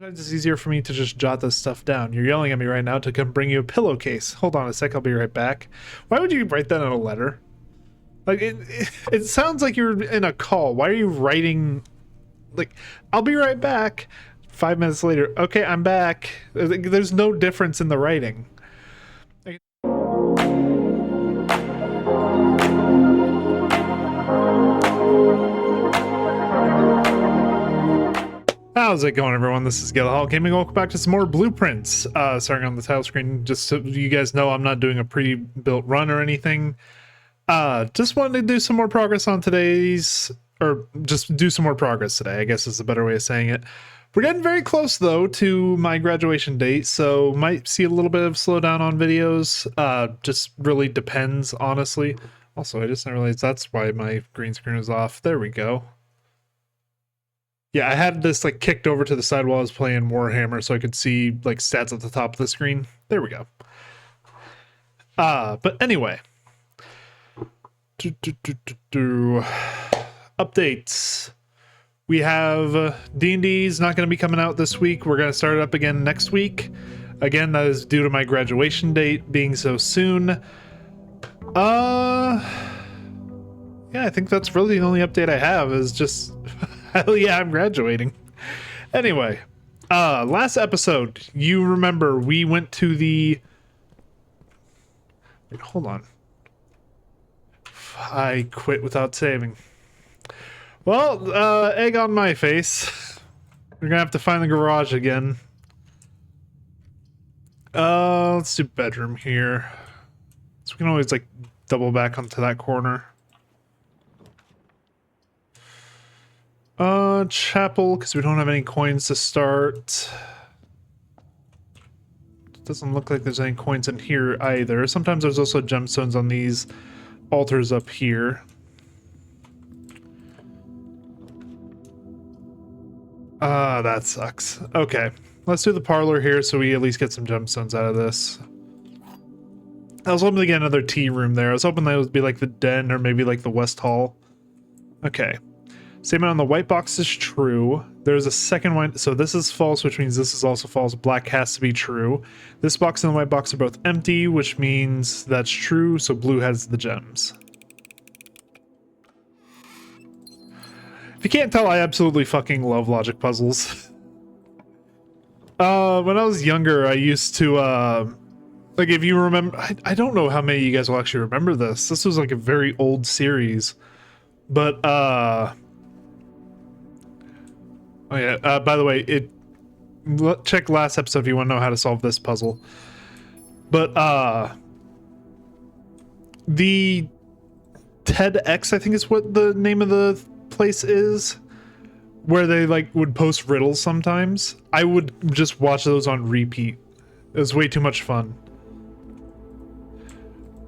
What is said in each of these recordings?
It's easier for me to just jot this stuff down. You're yelling at me right now to come bring you a pillowcase. Hold on a sec, I'll be right back. Why would you write that in a letter? Like, it sounds like you're in a call. Why are you writing, like, I'll be right back. 5 minutes later, okay, I'm back. There's no difference in the writing. How's it going, everyone? This is Hall Gaming. Welcome back to some more blueprints. Starting on the title screen, just so you guys know, I'm not doing a pre-built run or anything. Just wanted to do some more progress on today's, or just do some more progress today, I guess is a better way of saying it. We're getting very close, though, to my graduation date, so might see a little bit of slowdown on videos. Just really depends, honestly. Also, I just realized that's why my green screen is off. There we go. Yeah, I had this like kicked over to the side while I was playing Warhammer so I could see like stats at the top of the screen. There we go. But anyway. Updates. We have D&D's not going to be coming out this week. We're going to start it up again next week. Again, that is due to my graduation date being so soon. Yeah, I think that's really the only update I have is just hell yeah, I'm graduating. Anyway, last episode, you remember we went to the... Wait, hold on. I quit without saving. Well, egg on my face. We're gonna have to find the garage again. Let's do bedroom here. So we can always like double back onto that corner. Chapel, because we don't have any coins to start. Doesn't look like there's any coins in here either. Sometimes there's also gemstones on these altars up here. That sucks. Okay, let's do the parlor here so we at least get some gemstones out of this. I was hoping to get another tea room there. I was hoping that would be like the den or maybe like the West Hall. Okay. Statement on the white box is true. There's a second one. So this is false, which means this is also false. Black has to be true. This box and the white box are both empty, which means that's true. So blue has the gems. If you can't tell, I absolutely fucking love logic puzzles. When I was younger, I used to, like if you remember, I don't know how many of you guys will actually remember this. This was like a very old series. But, oh yeah, by the way, check last episode if you want to know how to solve this puzzle. But, the TEDx, I think is what the name of the place is, where they like would post riddles sometimes. I would just watch those on repeat. It was way too much fun.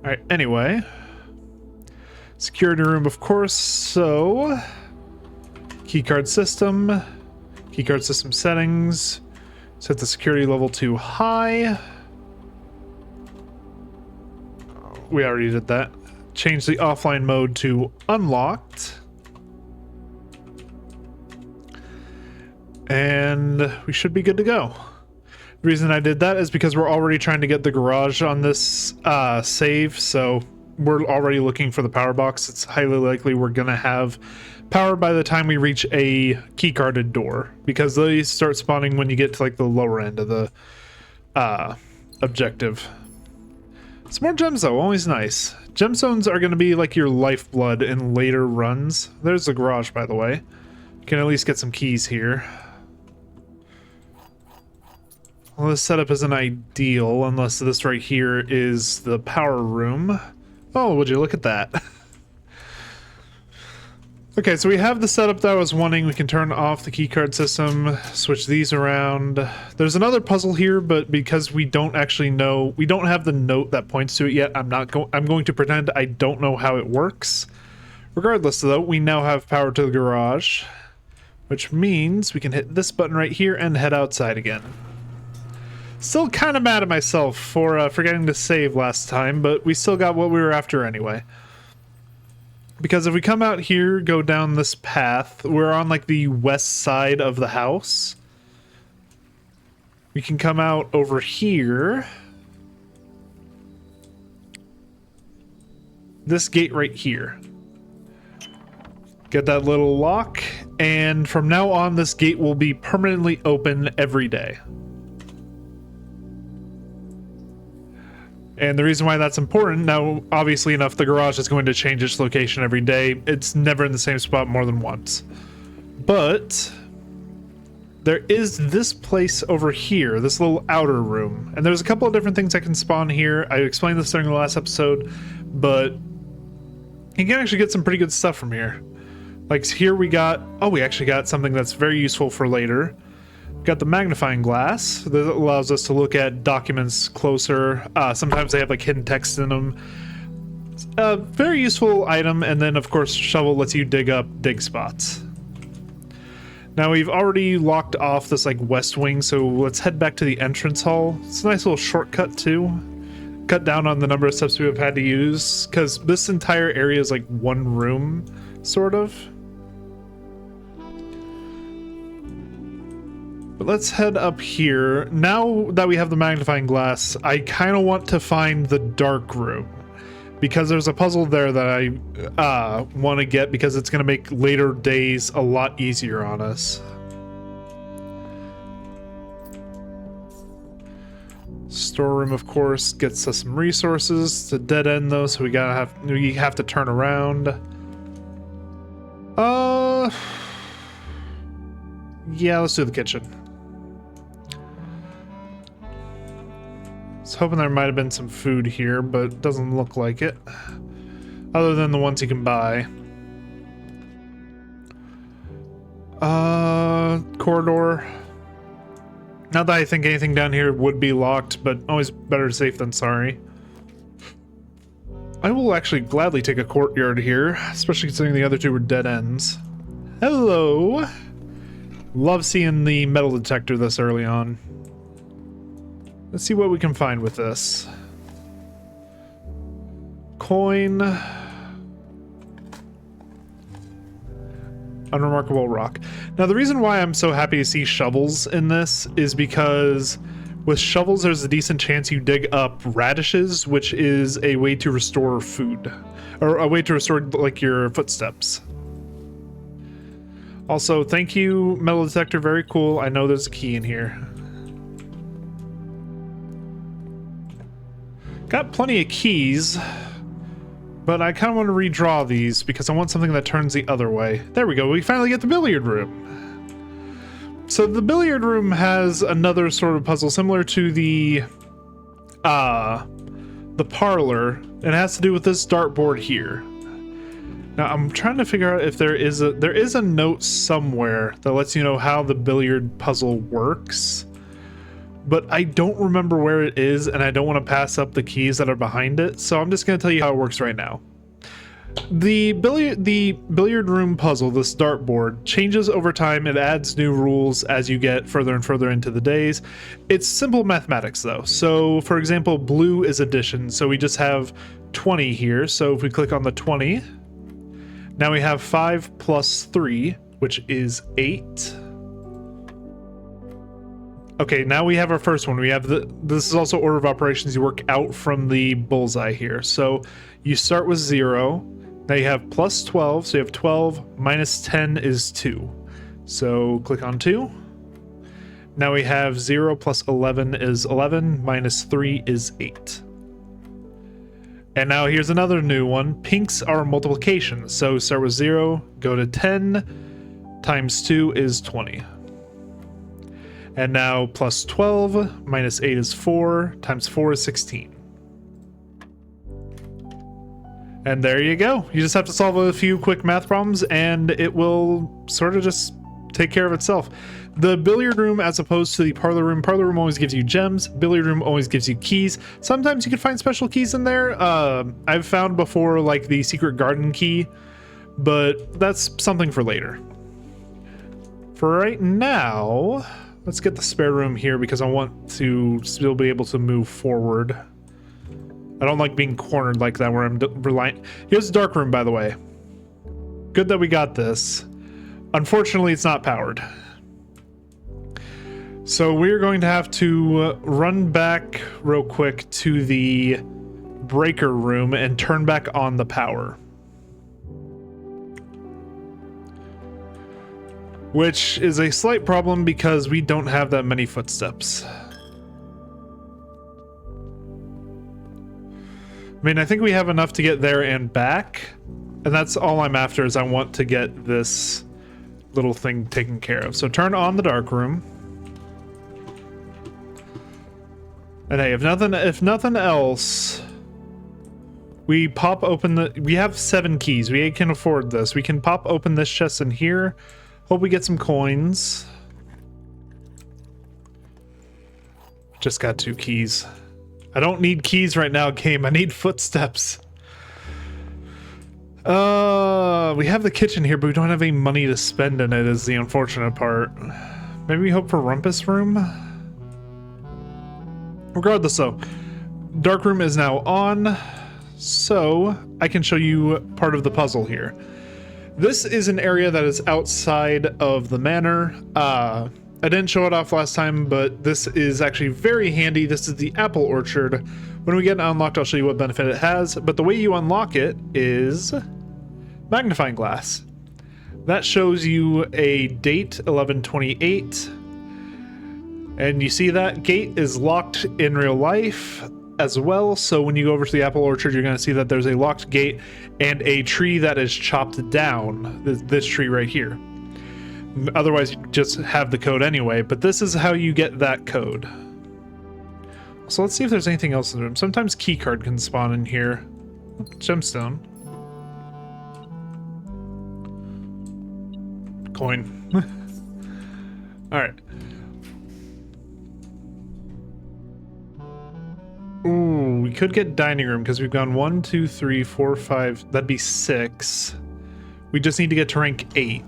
Alright, anyway. Security room, of course, so... Keycard system. Keycard system settings. Set the security level to high. We already did that. Change the offline mode to unlocked. And we should be good to go. The reason I did that is because we're already trying to get the garage on this save, so we're already looking for the power box. It's highly likely we're gonna have power by the time we reach a keycarded door, because they start spawning when you get to like the lower end of the objective. Some more gems though, always nice. Gemstones are gonna be like your lifeblood in later runs. There's the garage, by the way. You can at least get some keys here. Well, this setup isn't ideal unless this right here is the power room. Oh, would you look at that? Okay, so we have the setup that I was wanting. We can turn off the keycard system, switch these around. There's another puzzle here, but because we don't actually know, we don't have the note that points to it yet, I'm going to pretend I don't know how it works. Regardless, though, we now have power to the garage, which means we can hit this button right here and head outside again. Still kind of mad at myself for forgetting to save last time, but we still got what we were after anyway. Because if we come out here, go down this path, we're on like the west side of the house. we can come out over here. This gate right here. Get that little lock, and from now on, this gate will be permanently open every day. And the reason why that's important, now, obviously enough, the garage is going to change its location every day. It's never in the same spot more than once. But there is this place over here, this little outer room. And there's a couple of different things that can spawn here. I explained this during the last episode, but you can actually get some pretty good stuff from here. Like here we actually got something that's very useful for later. Got the magnifying glass that allows us to look at documents closer. Sometimes they have like hidden text in them. Very useful item. And then of course shovel lets you dig spots. Now we've already locked off this like west wing, so let's head back to the entrance hall. It's a nice little shortcut too. Cut down on the number of steps we have had to use, because this entire area is like one room, sort of. But let's head up here. Now that we have the magnifying glass, I kind of want to find the dark room, because there's a puzzle there that I want to get, because it's going to make later days a lot easier on us. Storeroom, of course, gets us some resources. It's a dead end though, so we have to turn around. Yeah, let's do the kitchen. I was hoping there might have been some food here, but it doesn't look like it. Other than the ones you can buy. Corridor. Not that I think anything down here would be locked, but always better safe than sorry. I will actually gladly take a courtyard here, especially considering the other two were dead ends. Hello! Love seeing the metal detector this early on. Let's see what we can find with this. Coin. Unremarkable rock. Now the reason why I'm so happy to see shovels in this is because with shovels there's a decent chance you dig up radishes, which is a way to restore food. Or a way to restore like your footsteps. Also, thank you, metal detector, very cool. I know there's a key in here. Got plenty of keys. But I kind of want to redraw these because I want something that turns the other way. There we go. We finally get the billiard room. So the billiard room has another sort of puzzle similar to the parlor. It has to do with this dartboard here. Now I'm trying to figure out if there is a note somewhere that lets you know how the billiard puzzle works. But I don't remember where it is, and I don't want to pass up the keys that are behind it, so I'm just going to tell you how it works right now. The billiard room puzzle, this dartboard, changes over time. It adds new rules as you get further and further into the days. It's simple mathematics, though. So, for example, blue is addition, so we just have 20 here. So if we click on the 20, now we have 5 plus 3, which is 8. Okay, now we have our first one. We have this is also order of operations. You work out from the bullseye here. So you start with 0. Now you have plus 12. So you have 12 minus 10 is 2. So click on 2. Now we have 0 plus 11 is 11. Minus 3 is 8. And now here's another new one. Pinks are multiplication. So start with 0, go to 10. Times 2 is 20. And now plus 12 minus 8 is 4, times 4 is 16. And there you go. You just have to solve a few quick math problems and it will sort of just take care of itself. The billiard room, as opposed to the parlor room always gives you gems. Billiard room always gives you keys. Sometimes you can find special keys in there. I've found before like the secret garden key, but that's something for later. For right now, let's get the spare room here because I want to still be able to move forward. I don't like being cornered like that where I'm reliant. Here's the dark room, by the way. Good that we got this. Unfortunately, it's not powered. So we're going to have to run back real quick to the breaker room and turn back on the power. Which is a slight problem because we don't have that many footsteps. I mean, I think we have enough to get there and back. And that's all I'm after, is I want to get this little thing taken care of. So turn on the dark room. And hey, if nothing else, we pop open the... We have 7 keys. We can afford this. We can pop open this chest in here. Hope we get some coins. Just got 2 keys. I don't need keys right now, game. I need footsteps. We have the kitchen here, but we don't have any money to spend in it, is the unfortunate part. Maybe we hope for Rumpus Room? Regardless, though, dark room is now on, so I can show you part of the puzzle here. This is an area that is outside of the manor. I didn't show it off last time, but this is actually very handy. This is the apple orchard. When we get it unlocked, I'll show you what benefit it has, but the way you unlock it is magnifying glass. That shows you a date, 11/28, and you see that gate is locked in real life as well. So when you go over to the apple orchard, you're going to see that there's a locked gate and a tree that is chopped down, this tree right here. Otherwise, you just have the code anyway, but this is how you get that code. So let's see if there's anything else in the room. Sometimes keycard can spawn in here. Gemstone. Coin. Alright. Ooh, we could get dining room because we've gone 1, 2, 3, 4, 5. That'd be 6. We just need to get to rank 8.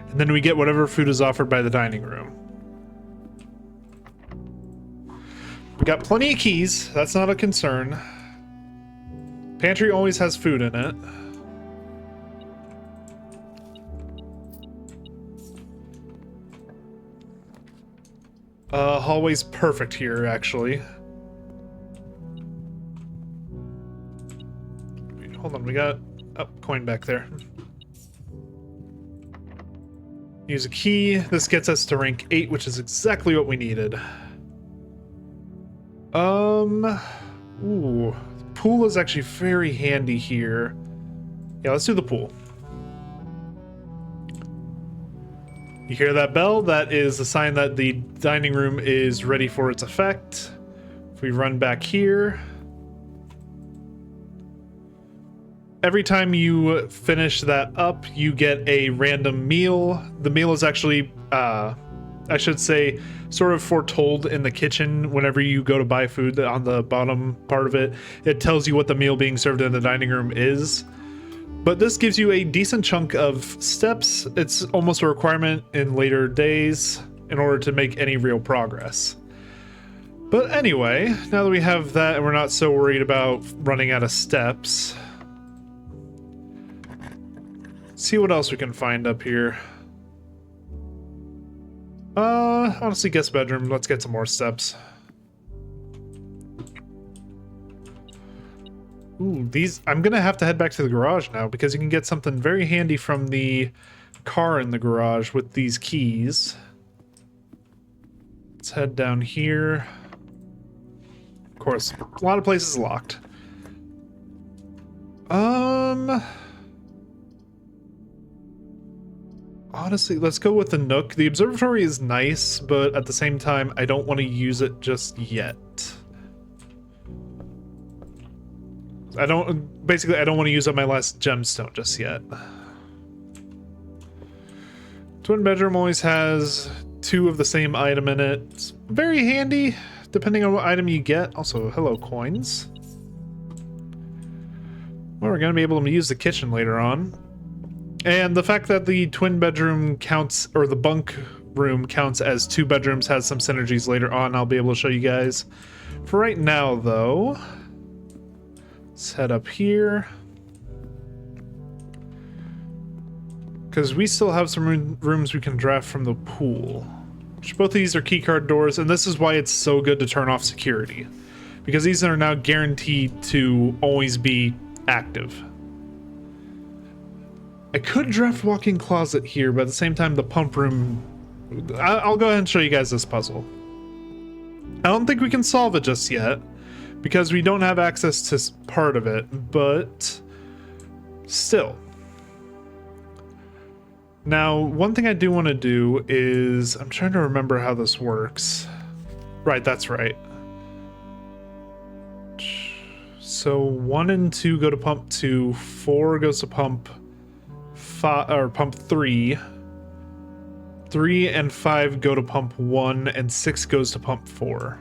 And then we get whatever food is offered by the dining room. We got plenty of keys. That's not a concern. Pantry always has food in it. Hallway's perfect here, actually. Wait, hold on, we got a coin back there. Use a key. This gets us to rank 8, which is exactly what we needed. Ooh. Pool is actually very handy here. Yeah, let's do the pool. You hear that bell? That is a sign that the dining room is ready for its effect. If we run back here, every time you finish that up, you get a random meal. The meal is actually, I should say, sort of foretold in the kitchen. Whenever you go to buy food, on the bottom part of it, it tells you what the meal being served in the dining room is. But this gives you a decent chunk of steps. It's almost a requirement in later days in order to make any real progress. But anyway, now that we have that and we're not so worried about running out of steps, let's see what else we can find up here. Honestly, guest bedroom. Let's get some more steps. Ooh, these... I'm gonna have to head back to the garage now because you can get something very handy from the car in the garage with these keys. Let's head down here. Of course, a lot of places locked. Honestly, let's go with the Nook. The observatory is nice, but at the same time, I don't want to use it just yet. I don't want to use up my last gemstone just yet. Twin bedroom always has 2 of the same item in it. It's very handy, depending on what item you get. Also, hello, coins. Well, we're going to be able to use the kitchen later on. And the fact that the twin bedroom counts, or the bunk room counts as 2 bedrooms has some synergies later on. I'll be able to show you guys. For right now, though, let's head up here. Because we still have some rooms we can draft from the pool. Which both of these are keycard doors, and this is why it's so good to turn off security. Because these are now guaranteed to always be active. I could draft walk-in closet here, but at the same time the pump room... I'll go ahead and show you guys this puzzle. I don't think we can solve it just yet, because we don't have access to part of it, but still. Now, one thing I do want to do is... I'm trying to remember how this works. Right, that's right. So 1 and 2 go to pump 2, 4 goes to pump 5, or pump 3. 3 and 5 go to pump 1, and 6 goes to pump 4.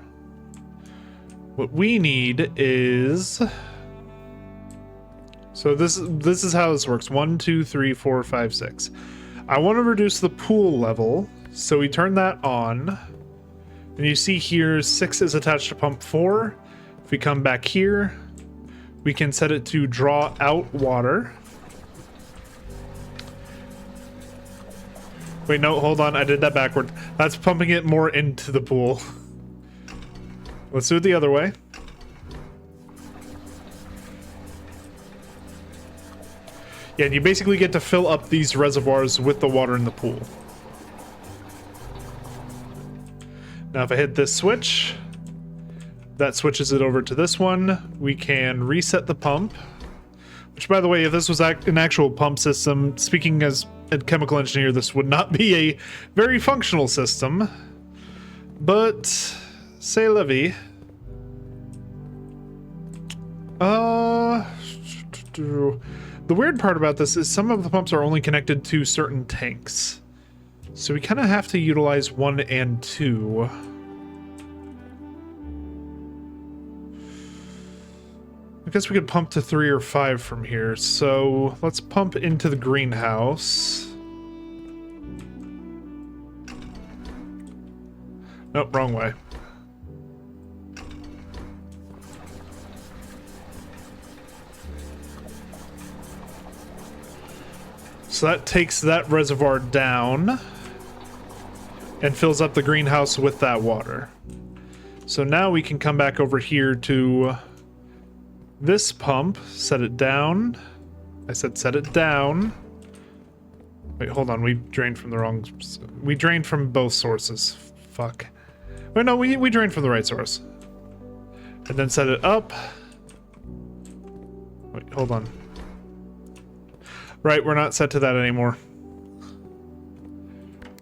What we need is... So this is how this works. 1, 2, 3, 4, 5, 6. I want to reduce the pool level, so we turn that on. And you see here 6 is attached to pump 4. If we come back here, we can set it to draw out water. Wait, no, hold on. I did that backward. That's pumping it more into the pool. Let's do it the other way. Yeah, and you basically get to fill up these reservoirs with the water in the pool. Now if I hit this switch, that switches it over to this one. We can reset the pump. Which, by the way, if this was an actual pump system, speaking as a chemical engineer, this would not be a very functional system. But, say la vie. The weird part about this is some of the pumps are only connected to certain tanks. So we kind of have to utilize 1 and 2. I guess we could pump to 3 or 5 from here. So let's pump into the greenhouse. Nope, wrong way. So that takes that reservoir down and fills up the greenhouse with that water. So now we can come back over here to this pump, set it down. I said set it down. Wait, hold on, we drained from the wrong... We drained from both sources. Fuck. Wait, no, we drained from the right source. And then set it up. Wait, hold on. Right, we're not set to that anymore.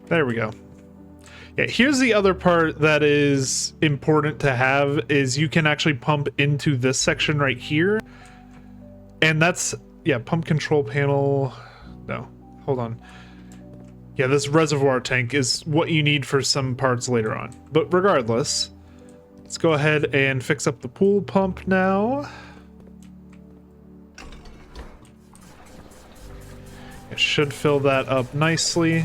There we go. Yeah, here's the other part that is important to have, is you can actually pump into this section right here. And that's, yeah, pump control panel. No, hold on. Yeah, this reservoir tank is what you need for some parts later on. But regardless, let's go ahead and fix up the pool pump now. It should fill that up nicely.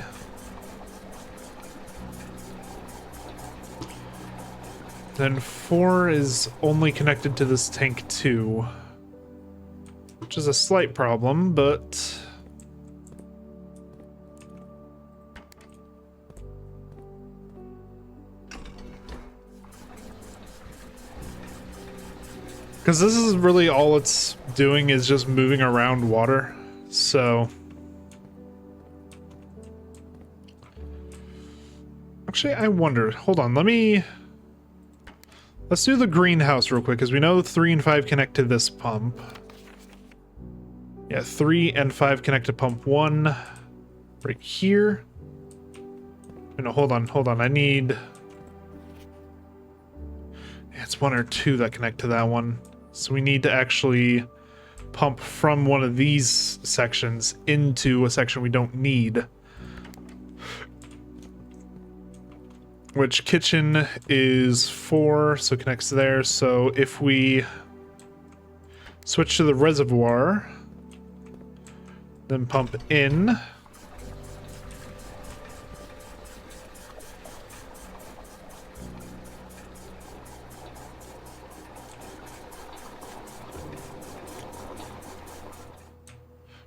Then 4 is only connected to this tank 2, which is a slight problem, but... Because this is really all it's doing, is just moving around water, so... Actually, I wonder. Hold on, let's do the greenhouse real quick, because we know 3 and 5 connect to this pump. Yeah, 3 and 5 connect to pump 1 right here. No, hold on. I need... Yeah, it's 1 or 2 that connect to that one. So we need to actually pump from one of these sections into a section we don't need. Which kitchen is 4, so it connects there. So if we switch to the reservoir, then pump in.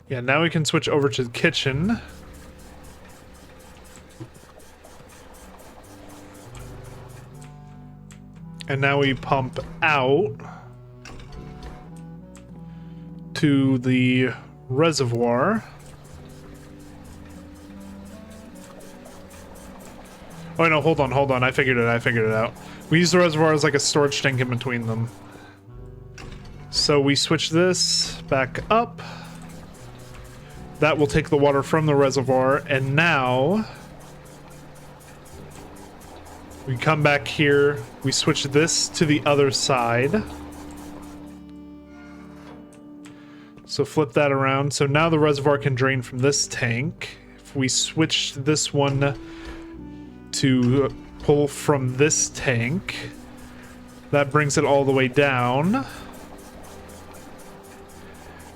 Yeah, now we can switch over to the kitchen. And now we pump out to the reservoir. Oh no, hold on. I figured it out. We use the reservoir as like a storage tank in between them. So we switch this back up. That will take the water from the reservoir, and now we come back here, we switch this to the other side. So flip that around. So now the reservoir can drain from this tank. If we switch this one to pull from this tank, that brings it all the way down.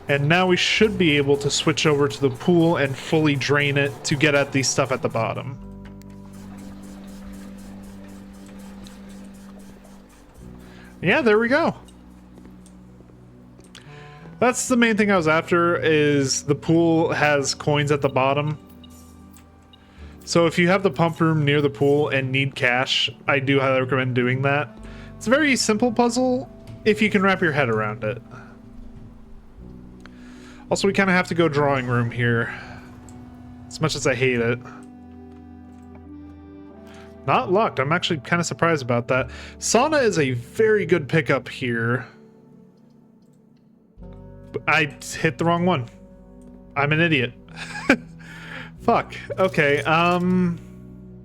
And now we should be able to switch over to the pool and fully drain it to get at the stuff at the bottom. Yeah, there we go. That's the main thing I was after, is the pool has coins at the bottom. So if you have the pump room near the pool and need cash, I do highly recommend doing that. It's a very simple puzzle if you can wrap your head around it. Also, we kind of have to go drawing room here, as much as I hate it. Not locked. I'm actually kind of surprised about that. Sauna is a very good pickup here. I hit the wrong one. I'm an idiot. Fuck. Okay, well,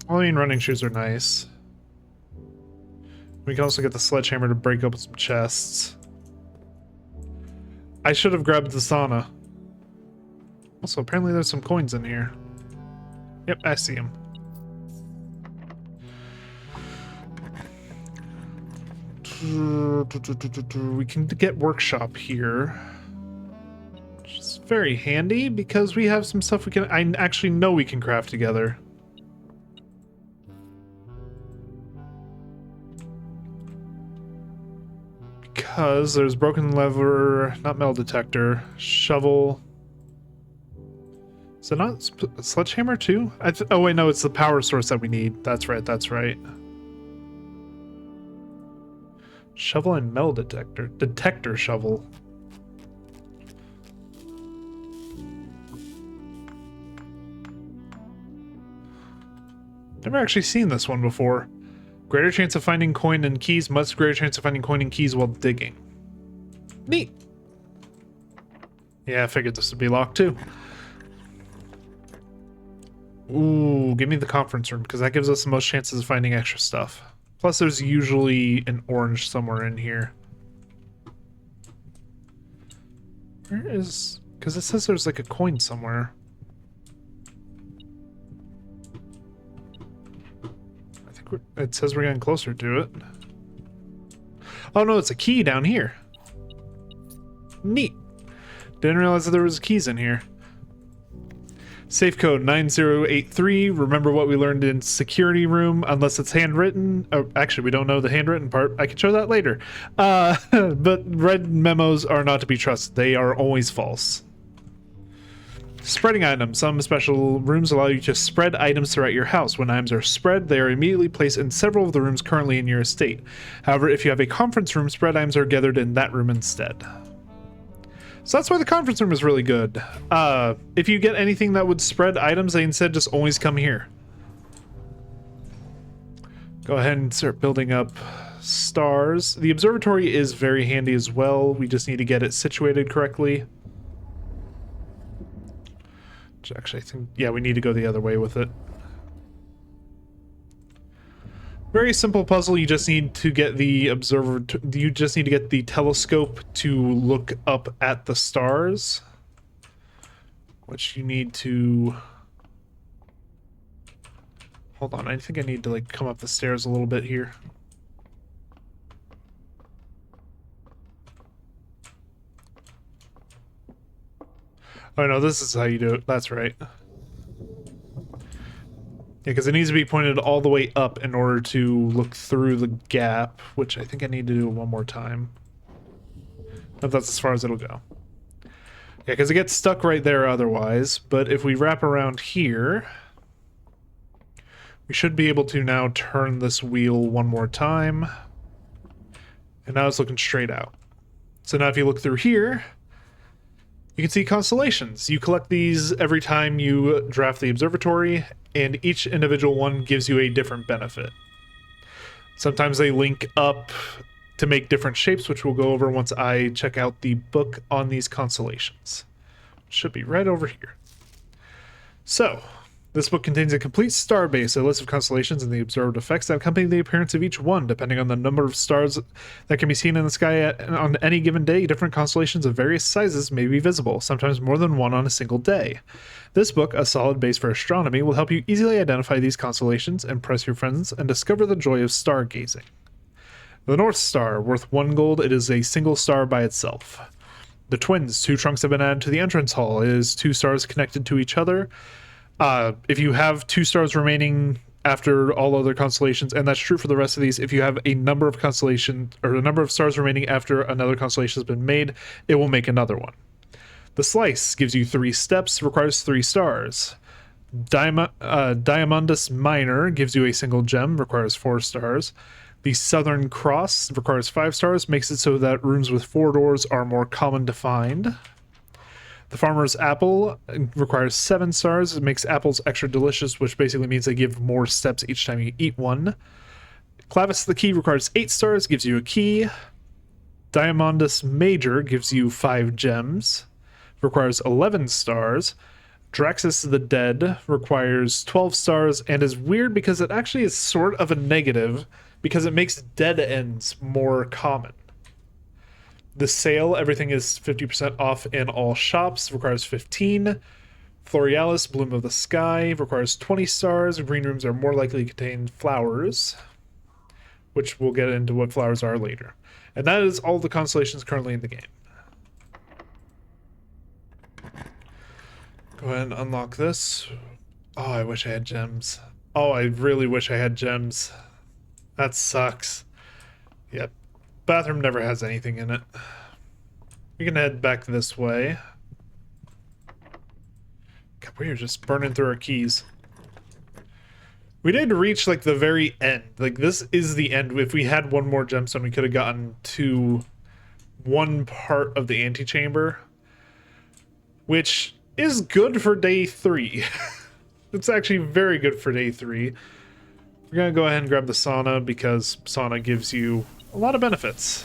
I mean, running shoes are nice. We can also get the sledgehammer to break open some chests. I should have grabbed the sauna. Also, apparently there's some coins in here. Yep, I see them. We can get workshop here, which is very handy because we have some stuff we can. I actually know we can craft together. Because there's broken lever, not metal detector, shovel. Is it not sledgehammer too? Oh wait, no, it's the power source that we need. That's right, that's right. Shovel and metal detector. Detector shovel. Never actually seen this one before. Greater chance of finding coin and keys, much greater chance of finding coin and keys while digging. Neat. Yeah, I figured this would be locked too. Ooh, give me the conference room, because that gives us the most chances of finding extra stuff. Plus, there's usually an orange somewhere in here. Where is... because it says there's like a coin somewhere. I think it says we're getting closer to it. Oh no, it's a key down here. Neat. Didn't realize that there was keys in here. Safe code 9083. Remember what we learned in security room, unless it's handwritten. Oh, actually, we don't know the handwritten part. I can show that later. But red memos are not to be trusted. They are always false. Spreading items. Some special rooms allow you to spread items throughout your house. When items are spread, they are immediately placed in several of the rooms currently in your estate. However, if you have a conference room, spread items are gathered in that room instead. So that's why the conference room is really good. If you get anything that would spread items, they instead just always come here. Go ahead and start building up stars. The observatory is very handy as well. We just need to get it situated correctly. Which actually, I think, yeah, we need to go the other way with it. Very simple puzzle. You just need to get the you just need to get the telescope to look up at the stars, which you need to... hold on, I think I need to like come up the stairs a little bit here. Oh no, this is how you do it. That's right. Yeah, because it needs to be pointed all the way up in order to look through the gap, which I think I need to do one more time. If that's as far as it'll go. Yeah, because it gets stuck right there otherwise, but if we wrap around here, we should be able to now turn this wheel one more time. And now it's looking straight out. So now if you look through here, you can see constellations. You collect these every time you draft the observatory, and each individual one gives you a different benefit. Sometimes they link up to make different shapes, which we'll go over once I check out the book on these constellations. Should be right over here. So, this book contains a complete star base, a list of constellations and the observed effects that accompany the appearance of each one. Depending on the number of stars that can be seen in the sky on any given day, different constellations of various sizes may be visible, sometimes more than one on a single day. This book, a solid base for astronomy, will help you easily identify these constellations, impress your friends, and discover the joy of stargazing. The North Star, worth 1 gold, it is a single star by itself. The Twins, 2 trunks have been added to the entrance hall. It is 2 stars connected to each other. If you have 2 stars remaining after all other constellations, and that's true for the rest of these, if you have a number of constellations or a number of stars remaining after another constellation has been made, it will make another one. The Slice gives you 3 steps, requires 3 stars. Diamondus Minor gives you a single gem, requires 4 stars. The Southern Cross requires 5 stars, makes it so that rooms with 4 doors are more common to find. The Farmer's Apple requires 7 stars. It makes apples extra delicious, which basically means they give more steps each time you eat one. Clavis the Key requires 8 stars, gives you a key. Diamondus Major gives you 5 gems, requires 11 stars. Draxus the Dead requires 12 stars and is weird because it actually is sort of a negative because it makes dead ends more common. The Sale, everything is 50% off in all shops, requires 15. Florealis, Bloom of the Sky, requires 20 stars. Green rooms are more likely to contain flowers, which we'll get into what flowers are later. And that is all the constellations currently in the game. Go ahead and unlock this. Oh, I wish I had gems. Oh, I really wish I had gems. That sucks. Yep. Bathroom never has anything in it. We can head back this way. God, we are just burning through our keys. We did reach, like, the very end. Like, this is the end. If we had one more gemstone, we could have gotten to one part of the antechamber, which is good for day 3. It's actually very good for day 3. We're going to go ahead and grab the sauna because sauna gives you a lot of benefits.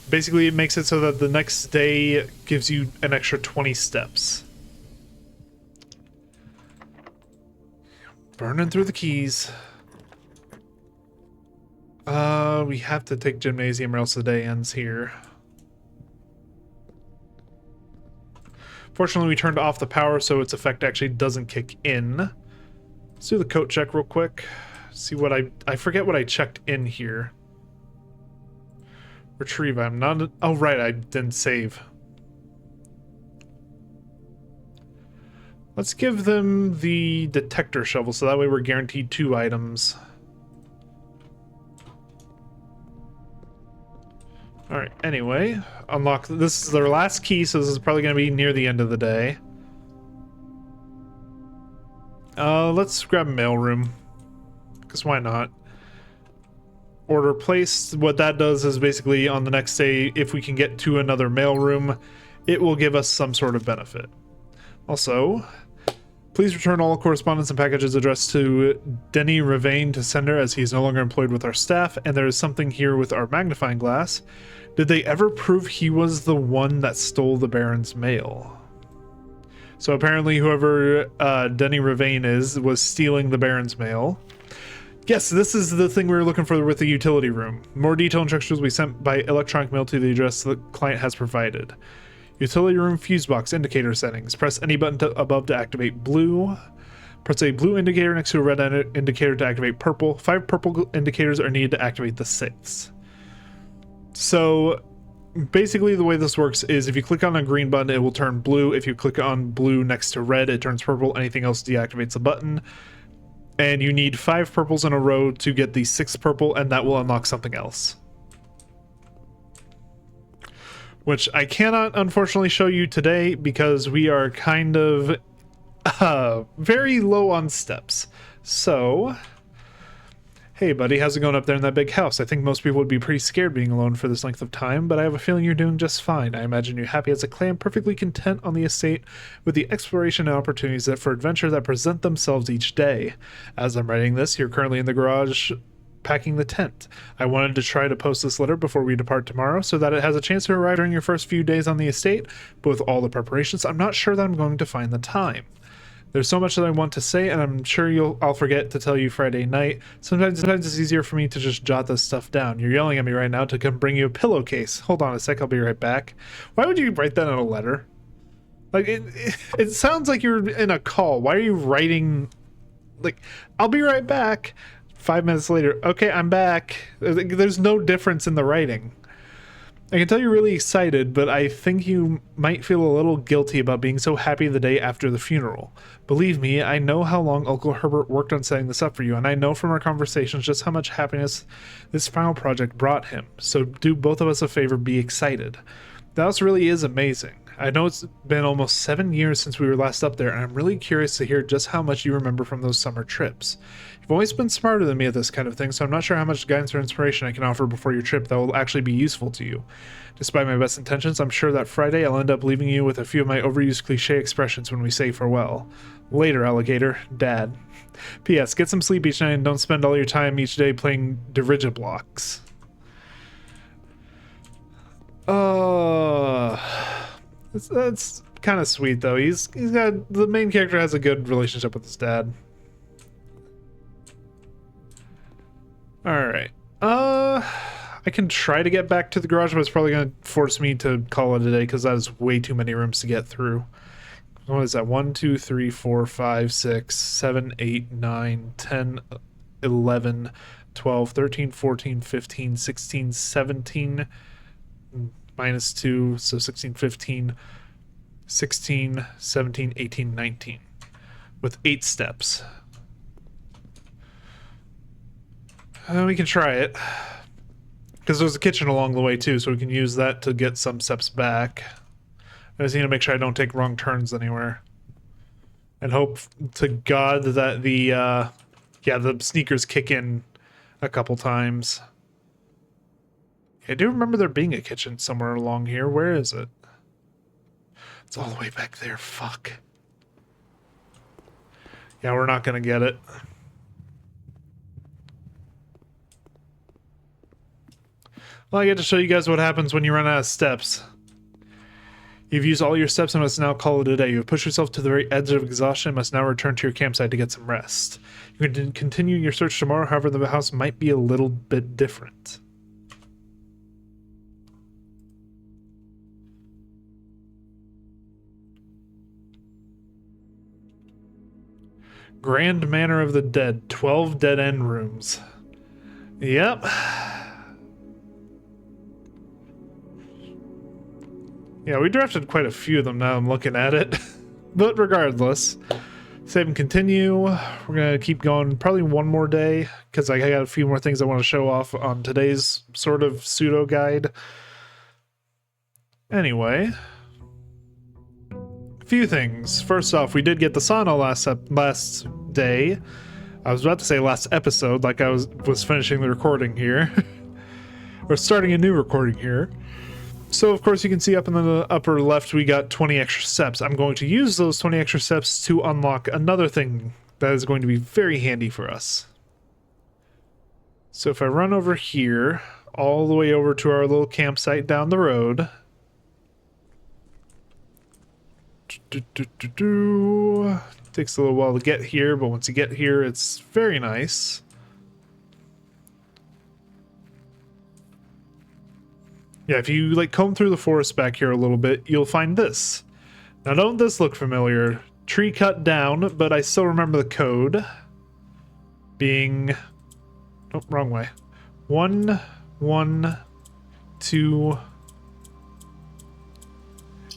Basically, it makes it so that the next day gives you an extra 20 steps. Burning through the keys. We have to take gymnasium or else the day ends here. Fortunately, we turned off the power, so its effect actually doesn't kick in. Let's do the coat check real quick. See what I forget what I checked in here. Retrieve, I'm not... Oh, right, I didn't save. Let's give them the detector shovel, so that way we're guaranteed 2 items. Alright, anyway, unlock... This is their last key, so this is probably going to be near the end of the day. Let's grab mailroom. Because why not? Order placed. What that does is basically on the next day, if we can get to another mailroom, it will give us some sort of benefit. Also, please return all correspondence and packages addressed to Denny Ravain to sender, as he is no longer employed with our staff, and there is something here with our magnifying glass. Did they ever prove he was the one that stole the Baron's mail? So apparently whoever Denny Ravain was stealing the Baron's mail. Yes, this is the thing we were looking for with the utility room. More detailed instructions will be sent by electronic mail to the address the client has provided. Utility room fuse box indicator settings. Press any button above to activate blue. Press a blue indicator next to a red indicator to activate purple. 5 purple indicators are needed to activate the 6th. So basically the way this works is if you click on a green button, it will turn blue. If you click on blue next to red, it turns purple. Anything else deactivates the button. And you need 5 purples in a row to get the 6th purple, and that will unlock something else. Which I cannot, unfortunately, show you today because we are kind of very low on steps. So, Hey buddy, how's it going up there in that big house? I think most people would be pretty scared being alone for this length of time, but I have a feeling you're doing just fine. I imagine you're happy as a clam, perfectly content on the estate with the exploration and opportunities for adventure that present themselves each day. As I'm writing this, you're currently in the garage packing the tent. I wanted to try to post this letter before we depart tomorrow so that it has a chance to arrive during your first few days on the estate, but with all the preparations, I'm not sure that I'm going to find the time. There's so much that I want to say, and I'm sure I'll forget to tell you Friday night. Sometimes it's easier for me to just jot this stuff down. You're yelling at me right now to come bring you a pillowcase. Hold on a sec, I'll be right back. Why would you write that in a letter? Like, it sounds like you're in a call. Why are you writing, like, I'll be right back. 5 minutes later, okay, I'm back. There's no difference in the writing. I can tell you're really excited, but I think you might feel a little guilty about being so happy the day after the funeral. Believe me, I know how long Uncle Herbert worked on setting this up for you, and I know from our conversations just how much happiness this final project brought him. So do both of us a favor, be excited. The house really is amazing. I know it's been almost 7 years since we were last up there, and I'm really curious to hear just how much you remember from those summer trips. You've always been smarter than me at this kind of thing, so I'm not sure how much guidance or inspiration I can offer before your trip that will actually be useful to you. Despite my best intentions, I'm sure that Friday I'll end up leaving you with a few of my overused cliche expressions when we say farewell. Later, alligator. Dad. P.S. Get some sleep each night and don't spend all your time each day playing Dirigiblocks. That's kind of sweet though. The main character has a good relationship with his dad. All right. I can try to get back to the garage, but it's probably going to force me to call it a day because that is way too many rooms to get through. What is that? 1, 2, 3, 4, 5, 6, 7, 8, 9, 10, 11, 12, 13, 14, 15, 16, 17, minus 2, so 16, 15, 16, 17, 18, 19, with 8 steps. We can try it. Because there's a kitchen along the way too, so we can use that to get some steps back. I just need to make sure I don't take wrong turns anywhere. And hope to God that the sneakers kick in a couple times. I do remember there being a kitchen somewhere along here. Where is it? It's all the way back there. Fuck. Yeah, we're not gonna get it. Well, I get to show you guys what happens when you run out of steps. You've used all your steps and must now call it a day. You have pushed yourself to the very edge of exhaustion and must now return to your campsite to get some rest. You can continue your search tomorrow, however the house might be a little bit different. Grand Manor of the Dead, 12 dead-end rooms. Yep. Yeah, we drafted quite a few of them now I'm looking at it. But regardless, save and continue. We're going to keep going probably one more day because I got a few more things I want to show off on today's sort of pseudo guide. Anyway, a few things. First off, we did get the sauna last day. I was about to say last episode, like I was finishing the recording here. Or starting a new recording here. So, of course, you can see up in the upper left, we got 20 extra steps. I'm going to use those 20 extra steps to unlock another thing that is going to be very handy for us. So if I run over here, all the way over to our little campsite down the road. Takes a little while to get here, but once you get here, it's very nice. Yeah, if you like comb through the forest back here a little bit, you'll find this. Now, don't this look familiar? Tree cut down, but I still remember the code being... Oh, wrong way. 1, 1, 2,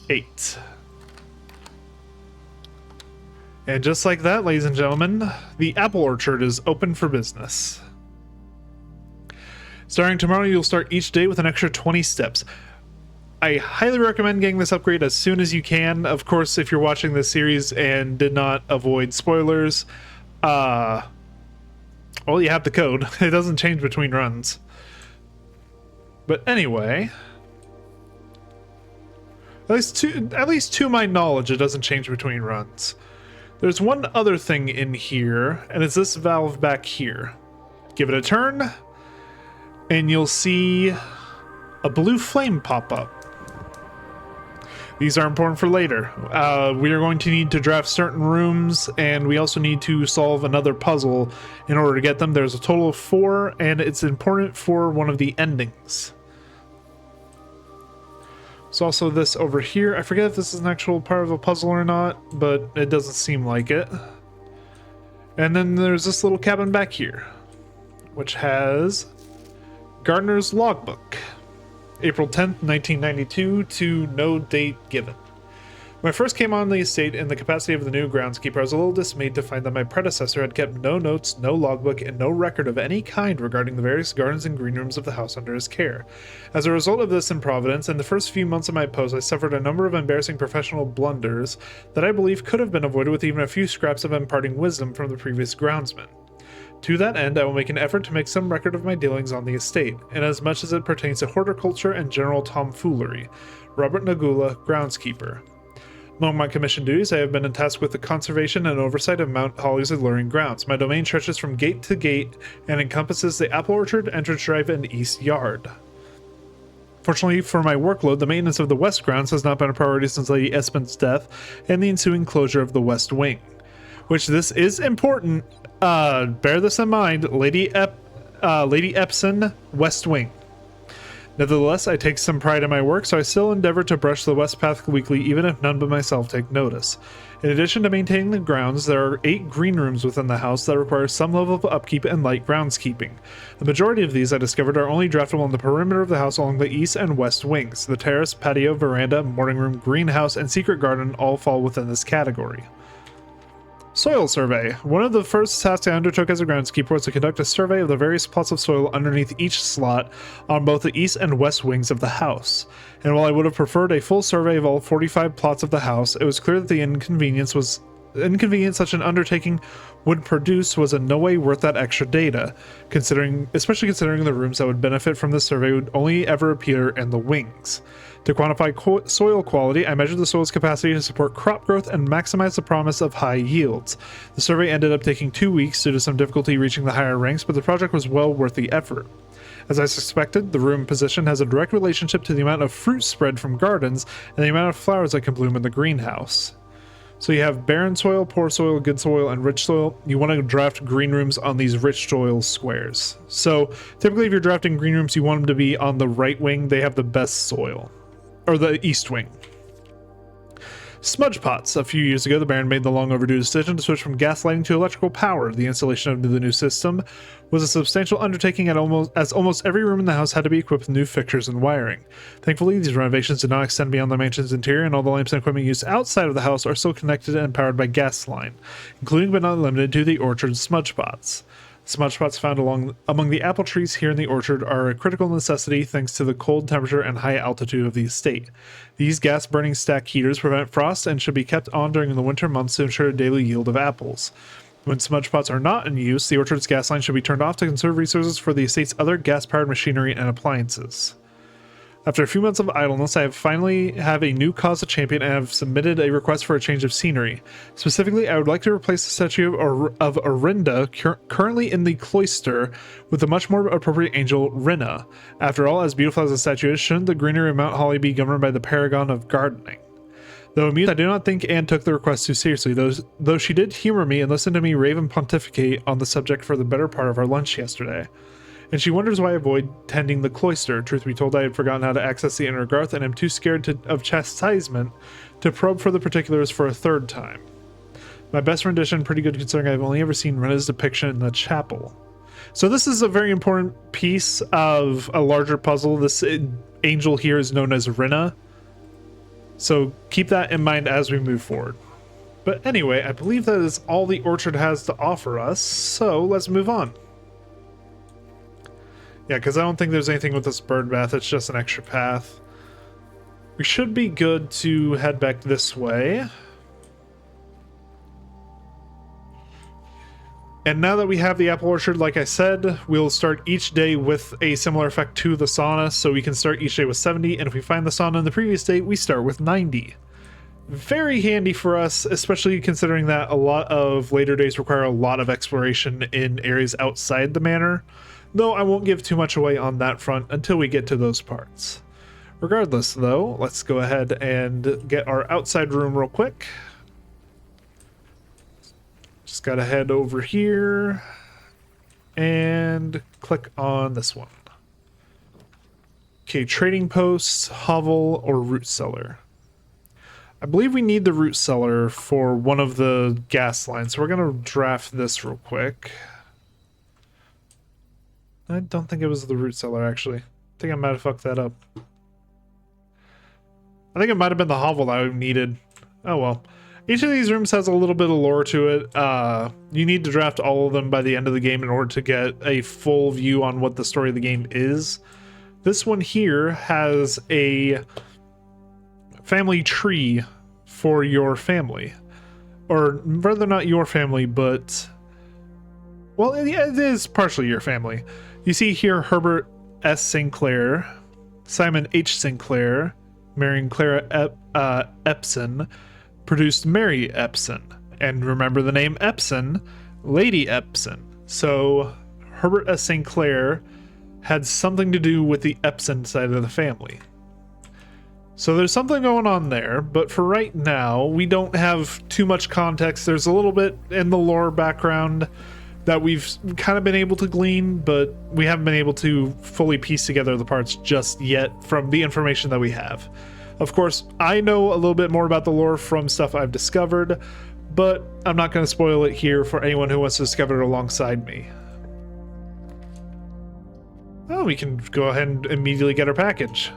8. And just like that, ladies and gentlemen, the apple orchard is open for business. Starting tomorrow, you'll start each day with an extra 20 steps. I highly recommend getting this upgrade as soon as you can. Of course, if you're watching this series and did not avoid spoilers, Well, you have the code. It doesn't change between runs. But anyway, at least to my knowledge, it doesn't change between runs. There's one other thing in here, and it's this valve back here. Give it a turn, and you'll see a blue flame pop up. These are important for later. We are going to need to draft certain rooms, and we also need to solve another puzzle in order to get them. There's a total of 4, and it's important for one of the endings. There's also this over here. I forget if this is an actual part of a puzzle or not, but it doesn't seem like it. And then there's this little cabin back here, which has Gardener's Logbook. April 10th, 1992 to no date given. When I first came on the estate in the capacity of the new groundskeeper, I was a little dismayed to find that my predecessor had kept no notes, no logbook, and no record of any kind regarding the various gardens and green rooms of the house under his care. As a result of this improvidence, in the first few months of my post, I suffered a number of embarrassing professional blunders that I believe could have been avoided with even a few scraps of imparting wisdom from the previous groundsman. To that end, I will make an effort to make some record of my dealings on the estate, inasmuch as it pertains to horticulture and general tomfoolery. Robert Nagula, groundskeeper. Among my commission duties, I have been tasked with the conservation and oversight of Mount Holly's alluring grounds. My domain stretches from gate to gate and encompasses the apple orchard, entrance drive, and east yard. Fortunately for my workload, the maintenance of the west grounds has not been a priority since Lady Espen's death and the ensuing closure of the west wing. Which this is important. Bear this in mind, Lady Epson, West Wing. Nevertheless, I take some pride in my work, so I still endeavor to brush the west path weekly, even if none but myself take notice. In addition to maintaining the grounds, there are 8 green rooms within the house that require some level of upkeep and light groundskeeping. The majority of these, I discovered, are only draftable on the perimeter of the house along the east and west wings. The terrace, patio, veranda, morning room, greenhouse, and secret garden all fall within this category. Soil survey. One of the first tasks I undertook as a groundskeeper was to conduct a survey of the various plots of soil underneath each slot on both the east and west wings of the house. And while I would have preferred a full survey of all 45 plots of the house, it was clear that the inconvenience such an undertaking would produce was in no way worth that extra data, especially considering the rooms that would benefit from this survey would only ever appear in the wings. To quantify soil quality, I measured the soil's capacity to support crop growth and maximize the promise of high yields. The survey ended up taking 2 weeks due to some difficulty reaching the higher ranks, but the project was well worth the effort. As I suspected, the room position has a direct relationship to the amount of fruit spread from gardens and the amount of flowers that can bloom in the greenhouse. So you have barren soil, poor soil, good soil, and rich soil. You want to draft green rooms on these rich soil squares. So typically if you're drafting green rooms, you want them to be on the right wing. They have the best soil. Or the east wing. Smudge pots. A few years ago, the Baron made the long overdue decision to switch from gas lighting to electrical power. The installation of the new system was a substantial undertaking as almost every room in the house had to be equipped with new fixtures and wiring. Thankfully, these renovations did not extend beyond the mansion's interior, and all the lamps and equipment used outside of the house are still connected and powered by gas line, including but not limited to the orchard smudge pots. Smudge pots found among the apple trees here in the orchard are a critical necessity thanks to the cold temperature and high altitude of the estate. These gas-burning stack heaters prevent frost and should be kept on during the winter months to ensure a daily yield of apples. When smudge pots are not in use, the orchard's gas line should be turned off to conserve resources for the estate's other gas-powered machinery and appliances. After a few months of idleness, I finally have a new cause to champion and have submitted a request for a change of scenery. Specifically, I would like to replace the statue of Orinda, currently in the cloister, with the much more appropriate angel Rinna. After all, as beautiful as the statue is, shouldn't the greenery of Mount Holly be governed by the paragon of gardening? Though amused, I do not think Anne took the request too seriously, though she did humor me and listen to me rave and pontificate on the subject for the better part of our lunch yesterday. And she wonders why I avoid tending the cloister. Truth be told, I had forgotten how to access the inner garth and am too scared of chastisement to probe for the particulars for a third time. My best rendition, pretty good considering I've only ever seen Rinna's depiction in the chapel. So this is a very important piece of a larger puzzle. This angel here is known as Rinna. So keep that in mind as we move forward. But anyway, I believe that is all the orchard has to offer us, so let's move on. Yeah, because I don't think there's anything with this bird bath. It's just an extra path. We should be good to head back this way. And now that we have the apple orchard, like I said, we'll start each day with a similar effect to the sauna. So we can start each day with 70, and if we find the sauna in the previous day, we start with 90. Very handy for us, especially considering that a lot of later days require a lot of exploration in areas outside the manor. Though I won't give too much away on that front until we get to those parts. Regardless, though, let's go ahead and get our outside room real quick. Just gotta head over here and click on this one. Okay, trading post, hovel, or root cellar. I believe we need the root cellar for one of the gas lines, so we're gonna draft this real quick. I don't think it was the root cellar, actually. I think I might have fucked that up. I think it might have been the hovel that I needed. Oh well. Each of these rooms has a little bit of lore to it. You need to draft all of them by the end of the game in order to get a full view on what the story of the game is. This one here has a family tree for your family. Or rather not your family, but... well, yeah, it is partially your family. You see here Herbert S. Sinclair, Simon H. Sinclair, marrying Clara Epson, produced Mary Epson. And remember the name Epson, Lady Epson. So Herbert S. Sinclair had something to do with the Epson side of the family. So there's something going on there, but for right now, we don't have too much context. There's a little bit in the lore background that we've kind of been able to glean, but we haven't been able to fully piece together the parts just yet from the information that we have. Of course, I know a little bit more about the lore from stuff I've discovered, but I'm not going to spoil it here for anyone who wants to discover it alongside me. Oh, we can go ahead and immediately get our package.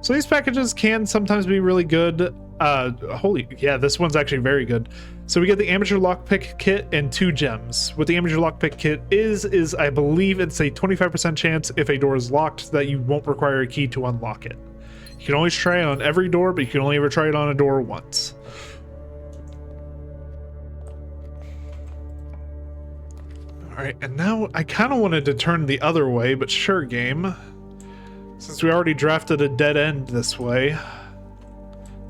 So these packages can sometimes be really good. Yeah, this one's actually very good. So we get the amateur lockpick kit and 2 gems. What the amateur lockpick kit is I believe it's a 25% chance if a door is locked that you won't require a key to unlock it. You can always try it on every door, but you can only ever try it on a door once. Alright, and now I kind of wanted to turn the other way, but sure, game. Since we already drafted a dead end this way.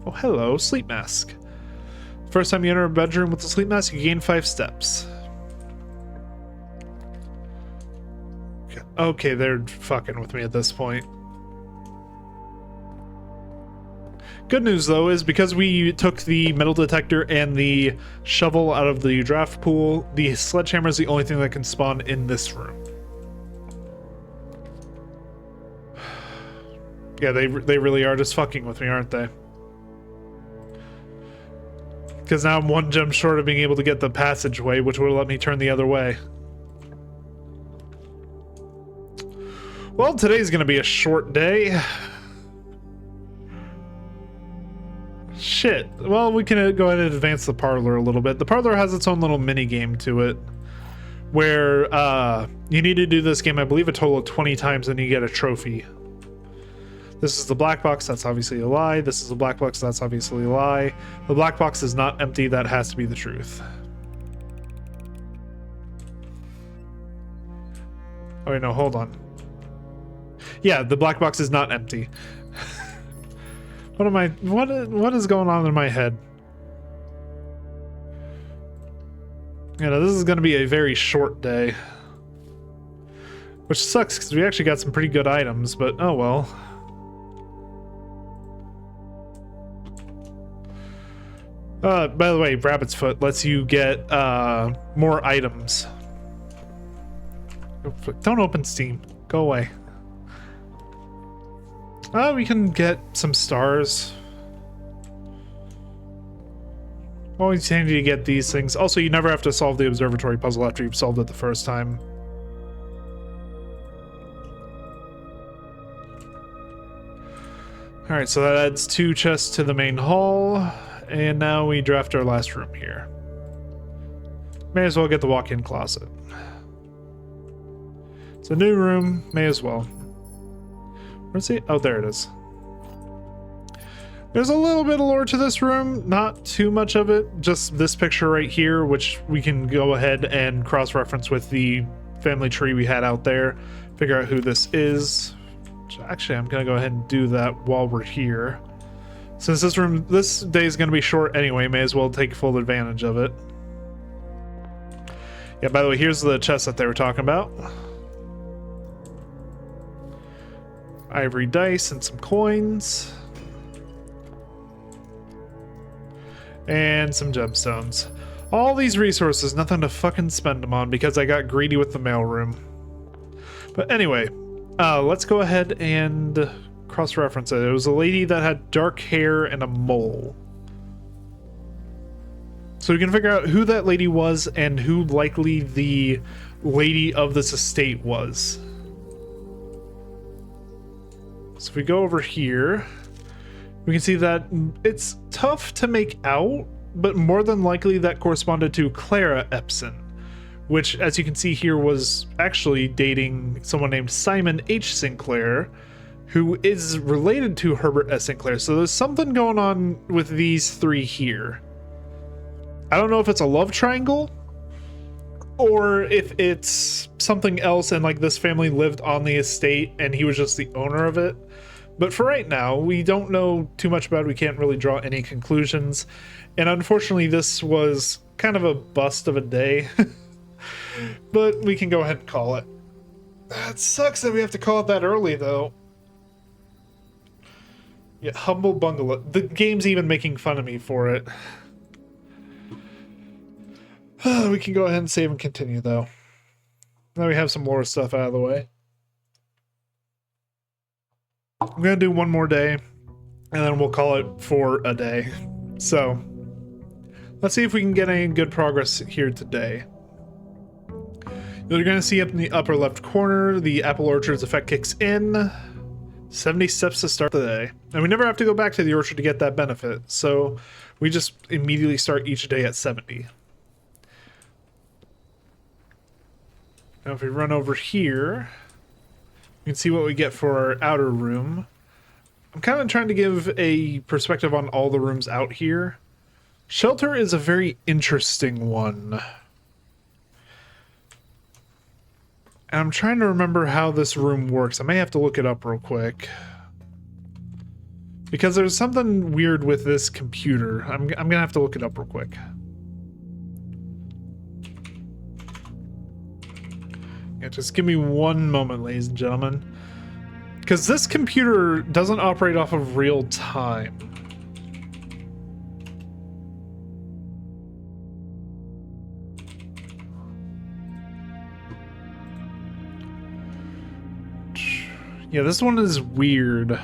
Oh, hello, sleep mask. First time you enter a bedroom with a sleep mask, you gain 5 steps. Okay, they're fucking with me at this point. Good news, though, is because we took the metal detector and the shovel out of the draft pool, the sledgehammer is the only thing that can spawn in this room. Yeah, they really are just fucking with me, aren't they? Because now I'm 1 gem short of being able to get the passageway, which would let me turn the other way. Well, today's going to be a short day. Shit. Well, we can go ahead and advance the parlor a little bit. The parlor has its own little mini game to it, where you need to do this game, I believe, a total of 20 times, and you get a trophy. This is the black box, that's obviously a lie. This is the black box, that's obviously a lie. The black box is not empty, that has to be the truth. Oh wait, no, hold on. Yeah, the black box is not empty. What is going on in my head? You know, this is going to be a very short day. Which sucks, because we actually got some pretty good items, but oh well. By the way, Rabbit's Foot lets you get more items. Don't open Steam. Go away. We can get some stars. Always handy to get these things. Also, you never have to solve the observatory puzzle after you've solved it the first time. Alright, so that adds 2 chests to the main hall. And now we draft our last room here. May as well get the walk-in closet. It's a new room, may as well. Where's it? Oh, there it is. There's a little bit of lore to this room, not too much of it, just this picture right here, which we can go ahead and cross-reference with the family tree we had out there, figure out who this is. Actually, I'm gonna go ahead and do that while we're here. Since this day is gonna be short anyway, may as well take full advantage of it. Yeah, by the way, here's the chest that they were talking about. Ivory dice and some coins. And some gemstones. All these resources, nothing to fucking spend them on because I got greedy with the mailroom. But anyway, let's go ahead and cross-reference it. It was a lady that had dark hair and a mole. So we can figure out who that lady was and who likely the lady of this estate was. So if we go over here, we can see that it's tough to make out, but more than likely that corresponded to Clara Epson, which, as you can see here, was actually dating someone named Simon H. Sinclair, who is related to Herbert S. Sinclair. So there's something going on with these three here. I don't know if it's a love triangle or if it's something else and like this family lived on the estate and he was just the owner of it. But for right now, we don't know too much about it. We can't really draw any conclusions. And unfortunately, this was kind of a bust of a day. But we can go ahead and call it. It sucks that we have to call it that early, though. Yeah, humble bungalow. The game's even making fun of me for it. We can go ahead and save and continue, though. Now we have some more stuff out of the way. I'm gonna do one more day, and then we'll call it for a day. So, let's see if we can get any good progress here today. You're gonna see up in the upper left corner, the apple orchard's effect kicks in. 70 steps to start the day. And we never have to go back to the orchard to get that benefit, so we just immediately start each day at 70. Now if we run over here, you can see what we get for our outer room. I'm kind of trying to give a perspective on all the rooms out here. Shelter is a very interesting one. And I'm trying to remember how this room works. I may have to look it up real quick. Because there's something weird with this computer. I'm gonna have to look it up real quick. Yeah, just give me one moment, ladies and gentlemen. Because this computer doesn't operate off of real time. Yeah, this one is weird.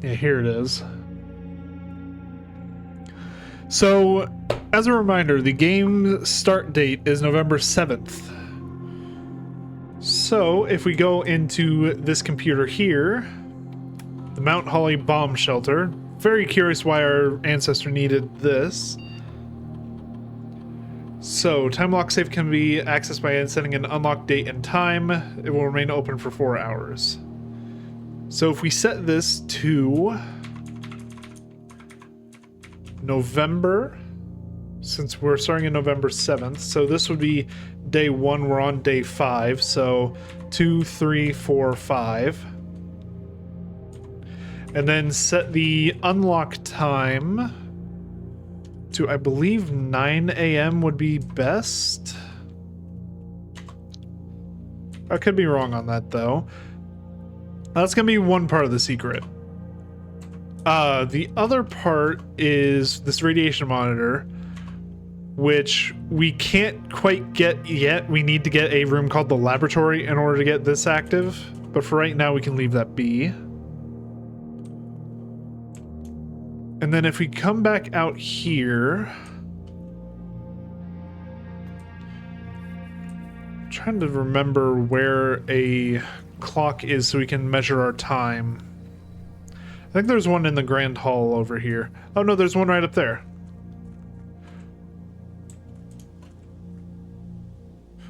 Yeah, here it is. So, as a reminder, the game start date is November 7th. So, if we go into this computer here, the Mount Holly bomb shelter, very curious why our ancestor needed this. So, time lock safe can be accessed by setting an unlock date and time. It will remain open for 4 hours. So if we set this to November, since we're starting on November 7th, so this would be day 1, we're on day 5, so 2, 3, 4, 5. And then set the unlock time to, I believe, 9 a.m. would be best. I could be wrong on that, though. That's going to be one part of the secret. The other part is this radiation monitor, which we can't quite get yet. We need to get a room called the laboratory in order to get this active. But for right now, we can leave that be. And then if we come back out here... I'm trying to remember where a clock is so we can measure our time. I think there's one in the grand hall over here. Oh no, there's one right up there.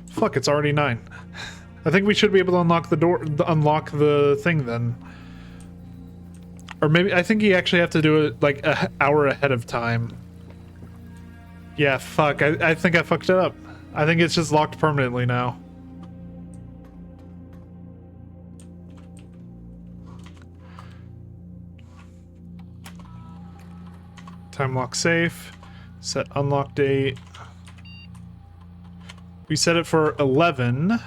Fuck, it's already 9. I think we should be able to unlock the door, unlock the thing then. Or maybe, I think you actually have to do it like an hour ahead of time. Yeah, fuck, I think I fucked it up. I think it's just locked permanently now. Time lock safe. Set unlock date. We set it for 11.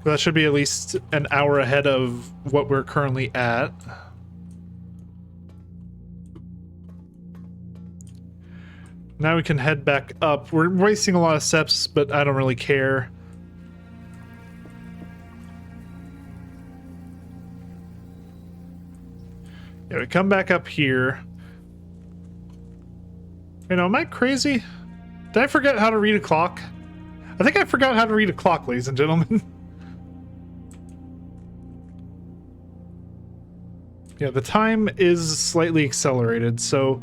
That should be at least an hour ahead of what we're currently at. Now we can head back up. We're wasting a lot of steps, but I don't really care. Yeah, we come back up here. You know, am I crazy? Did I forget how to read a clock? I think I forgot how to read a clock, ladies and gentlemen. Yeah, the time is slightly accelerated, so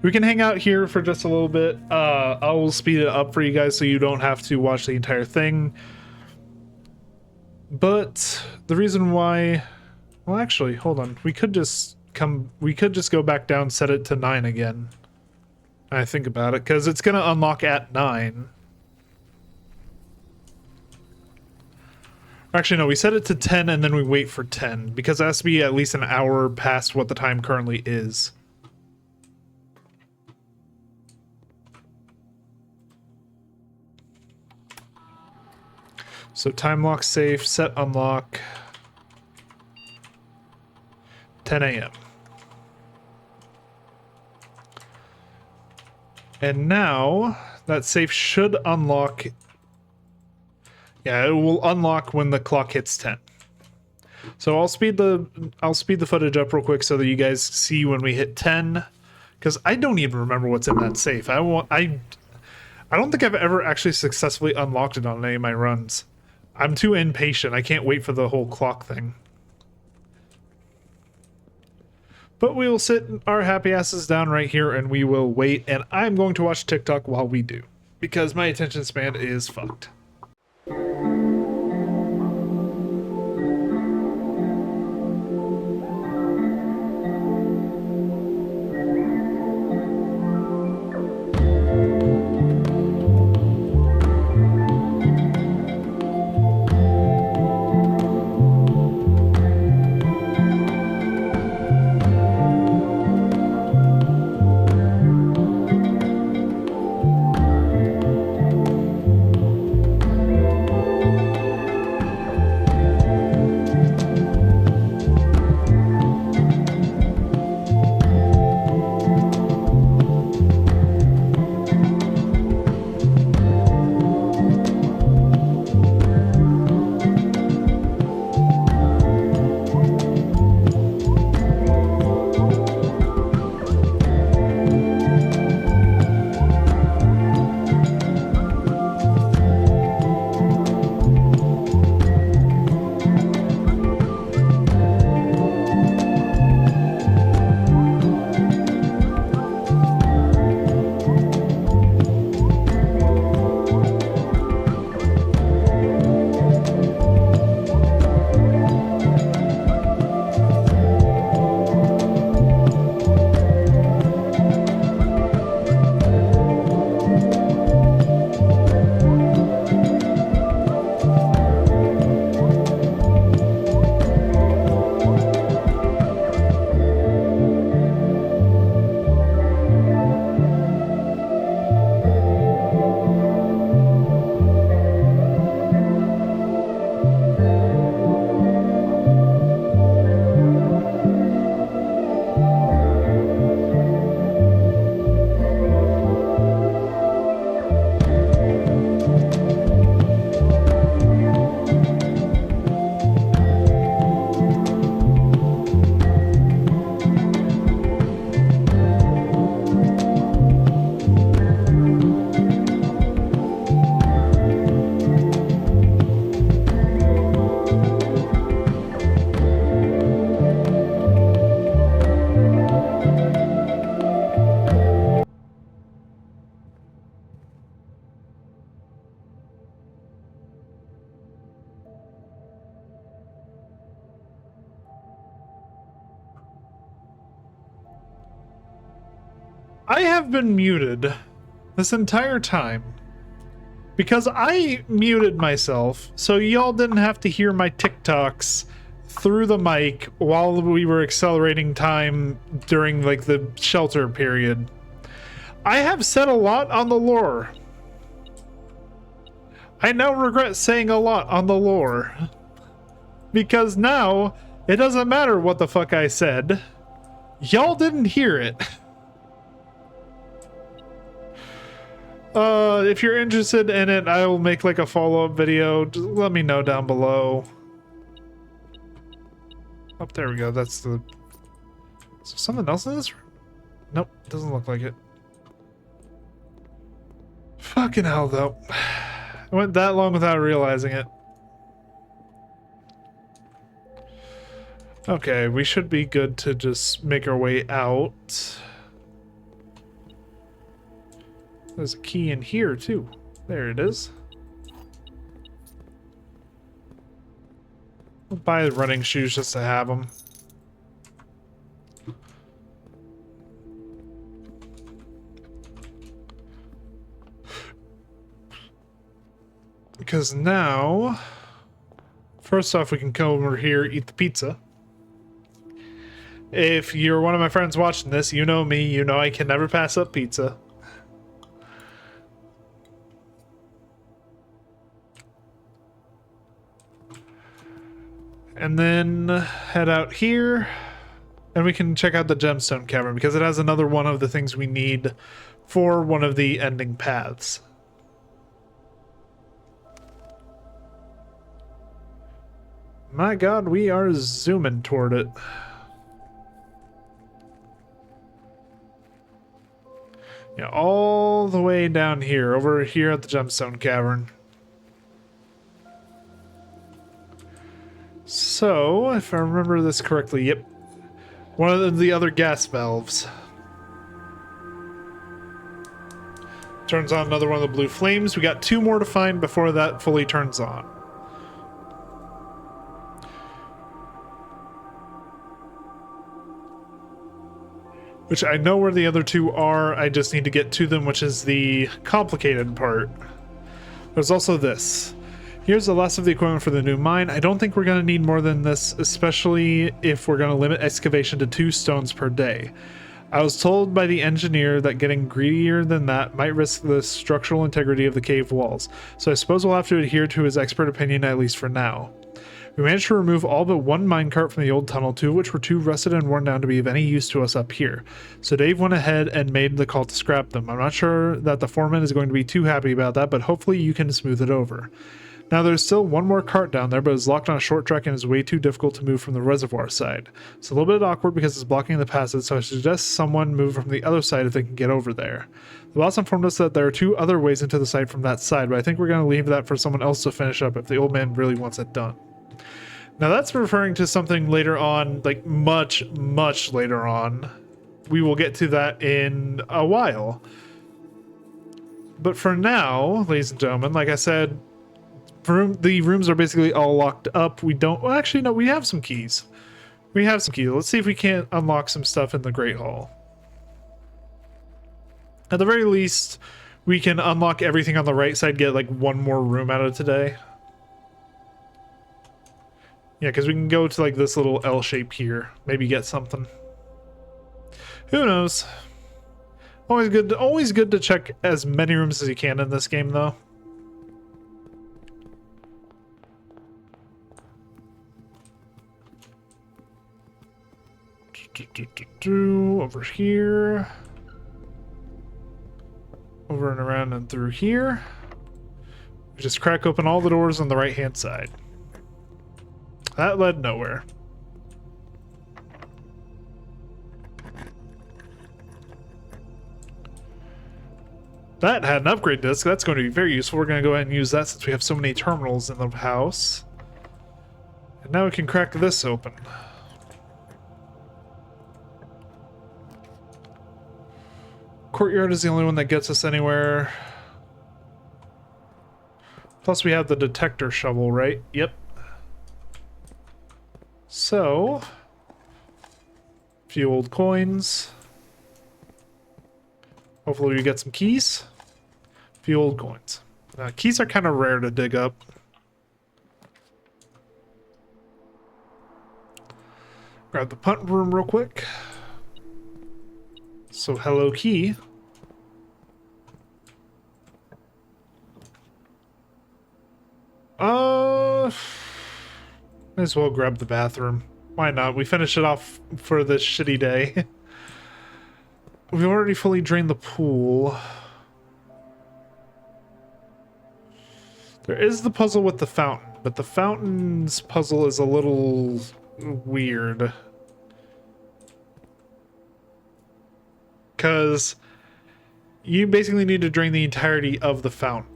we can hang out here for just a little bit. I will speed it up for you guys so you don't have to watch the entire thing. But the reason why... Well, actually, hold on. We could just go back down, set it to 9 again. I think about it, because it's going to unlock at 9. Actually, no, we set it to 10 and then we wait for 10, because it has to be at least an hour past what the time currently is. So time lock safe, set unlock, 10 a.m. And now that safe should unlock. Yeah, it will unlock when the clock hits 10. So I'll speed the footage up real quick so that you guys see when we hit 10, because I don't even remember what's in that safe. I don't think I've ever actually successfully unlocked it on any of my runs. I'm too impatient. I can't wait for the whole clock thing. But we will sit our happy asses down right here and we will wait, and I'm going to watch TikTok while we do, because my attention span is fucked. I have been muted this entire time because I muted myself so y'all didn't have to hear my TikToks through the mic while we were accelerating time during like the shelter period. I have said a lot on the lore. I now regret saying a lot on the lore because now it doesn't matter what the fuck I said. Y'all didn't hear it. If you're interested in it, I will make like a follow-up video. Just let me know down below. Oh, there we go. That's the... Is there something else in this room? Nope, doesn't look like it. Fucking hell, though. I went that long without realizing it. Okay, we should be good to just make our way out. There's a key in here, too. There it is. I'll buy the running shoes just to have them. Because now, first off, we can come over here, eat the pizza. If you're one of my friends watching this, you know me, you know I can never pass up pizza. And then head out here, and we can check out the gemstone cavern because it has another one of the things we need for one of the ending paths. My god, we are zooming toward it. Yeah, all the way down here, over here at the gemstone cavern. So, if I remember this correctly, yep. One of the other gas valves. Turns on another one of the blue flames. We got 2 more to find before that fully turns on. Which I know where the other 2 are, I just need to get to them, which is the complicated part. There's also this. Here's the last of the equipment for the new mine. I don't think we're going to need more than this, especially if we're going to limit excavation to 2 stones per day. I was told by the engineer that getting greedier than that might risk the structural integrity of the cave walls, so I suppose we'll have to adhere to his expert opinion at least for now. We managed to remove all but 1 minecart from the old tunnel, 2 of which were too rusted and worn down to be of any use to us up here. So Dave went ahead and made the call to scrap them. I'm not sure that the foreman is going to be too happy about that, but hopefully you can smooth it over. Now there's still 1 more cart down there, but it's locked on a short track and is way too difficult to move from the reservoir side. It's a little bit awkward because it's blocking the passage, so I suggest someone move from the other side if they can get over there. The boss informed us that there are 2 other ways into the site from that side, but I think we're going to leave that for someone else to finish up if the old man really wants it done. Now that's referring to something later on, like much, much later on. We will get to that in a while. But for now, ladies and gentlemen, like I said, the rooms are basically all locked up. We don't... Well, actually, no, we have some keys. We have some keys. Let's see if we can't unlock some stuff in the Great Hall. At the very least, we can unlock everything on the right side, get like 1 more room out of today. Yeah, because we can go to like this little L shape here. Maybe get something. Who knows? Always good to check as many rooms as you can in this game, though. Over here. Over and around and through here. We just crack open all the doors on the right hand side. That led nowhere. That had an upgrade disc. That's going to be very useful. We're going to go ahead and use that since we have so many terminals in the house. And now we can crack this open. Courtyard is the only one that gets us anywhere. Plus we have the detector shovel, right? Yep. So, a few old coins. Hopefully we get some keys. A few old coins. Keys are kind of rare to dig up. Grab the punt room real quick. So hello key. Might as well grab the bathroom. Why not? We finish it off for this shitty day. We've already fully drained the pool. There is the puzzle with the fountain, but the fountain's puzzle is a little weird. Because you basically need to drain the entirety of the fountain.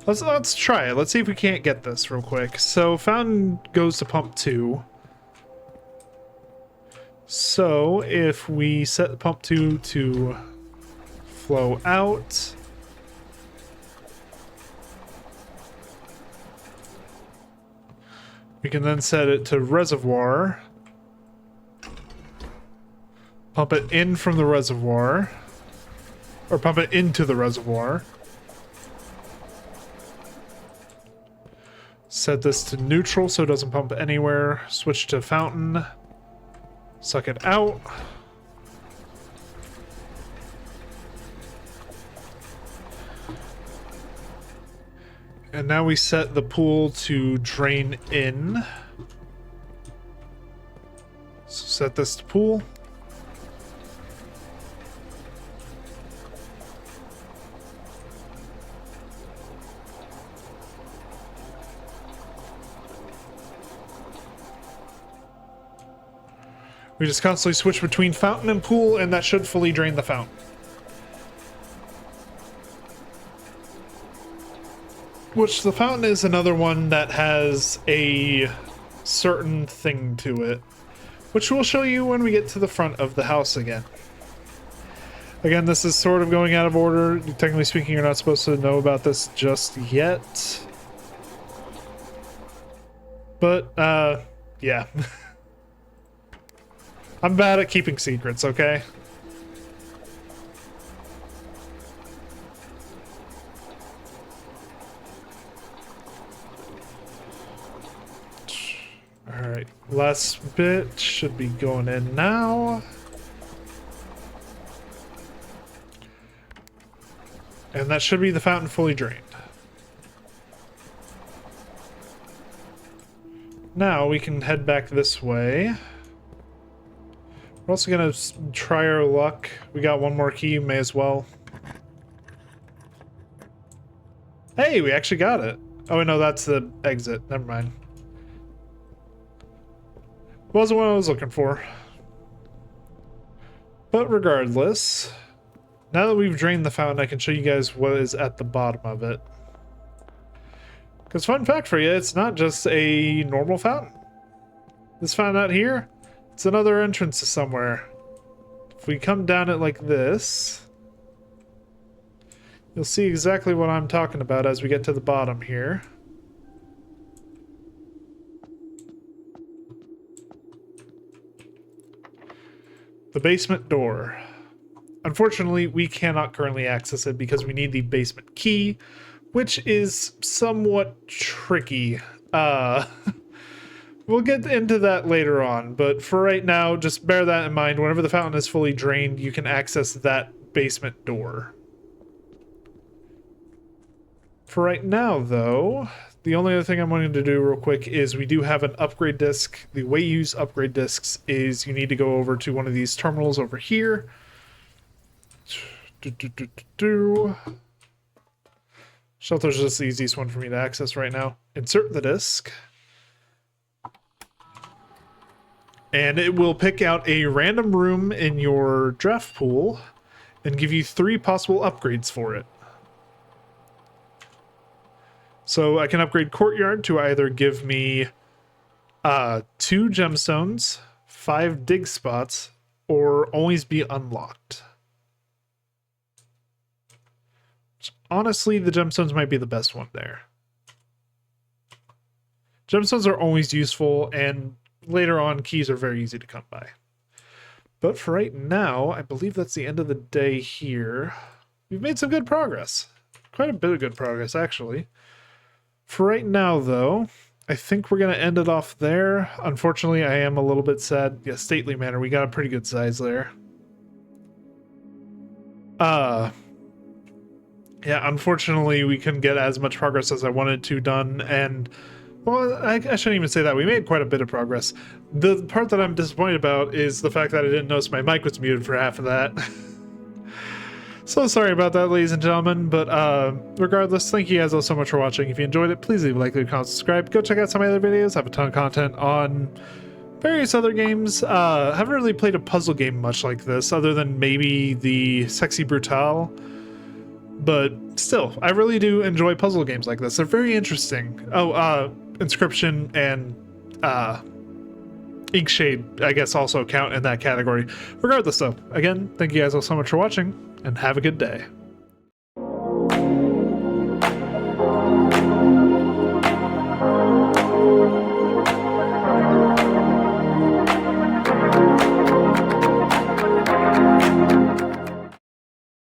Let's try it. Let's see if we can't get this real quick. So fountain goes to pump 2. So if we set pump 2 to flow out, we can then set it to reservoir. Pump it in from the reservoir. Or pump it into the reservoir. Set this to neutral so it doesn't pump anywhere. Switch to fountain. Suck it out. And now we set the pool to drain in. So set this to pool. We just constantly switch between fountain and pool, and that should fully drain the fountain. Which the fountain is another one that has a certain thing to it, which we'll show you when we get to the front of the house again. Again, this is sort of going out of order. Technically speaking, you're not supposed to know about this just yet. But, yeah. I'm bad at keeping secrets, okay? Alright, last bit should be going in now. And that should be the fountain fully drained. Now we can head back this way. We're also gonna try our luck. We got one more key, may as well. Hey, we actually got it. Oh, no, that's the exit. Never mind. Wasn't what I was looking for. But regardless, now that we've drained the fountain, I can show you guys what is at the bottom of it. Because fun fact for you, it's not just a normal fountain. This fountain out here, it's another entrance to somewhere. If we come down it like this, you'll see exactly what I'm talking about as we get to the bottom here. The basement door. Unfortunately, we cannot currently access it because we need the basement key, which is somewhat tricky. We'll get into that later on, but for right now, just bear that in mind. Whenever the fountain is fully drained, you can access that basement door. For right now, though, the only other thing I'm wanting to do real quick is we do have an upgrade disc. The way you use upgrade discs is you need to go over to one of these terminals over here. Shelter's just the easiest one for me to access right now. Insert the disc. And it will pick out a random room in your draft pool and give you 3 possible upgrades for it. So I can upgrade Courtyard to either give me 2 gemstones, 5 dig spots, or always be unlocked. Honestly, the gemstones might be the best one there. Gemstones are always useful, and later on, keys are very easy to come by. But for right now, I believe that's the end of the day here. We've made some good progress. Quite a bit of good progress, actually. For right now, though, I think we're going to end it off there. Unfortunately, I am a little bit sad. Yeah, Stately Manor, we got a pretty good size there. Yeah, unfortunately, we couldn't get as much progress as I wanted to done, and well, I shouldn't even say that. We made quite a bit of progress. The part that I'm disappointed about is the fact that I didn't notice my mic was muted for half of that. So sorry about that, ladies and gentlemen, but regardless, thank you guys all so much for watching. If you enjoyed it, please leave a like, leave a comment, subscribe. Go check out some of my other videos. I have a ton of content on various other games. I haven't really played a puzzle game much like this, other than maybe the Sexy Brutale. But still, I really do enjoy puzzle games like this. They're very interesting. Oh, Inscription and Inkshade, I guess, also count in that category. Regardless, though, again, thank you guys all so much for watching, and have a good day.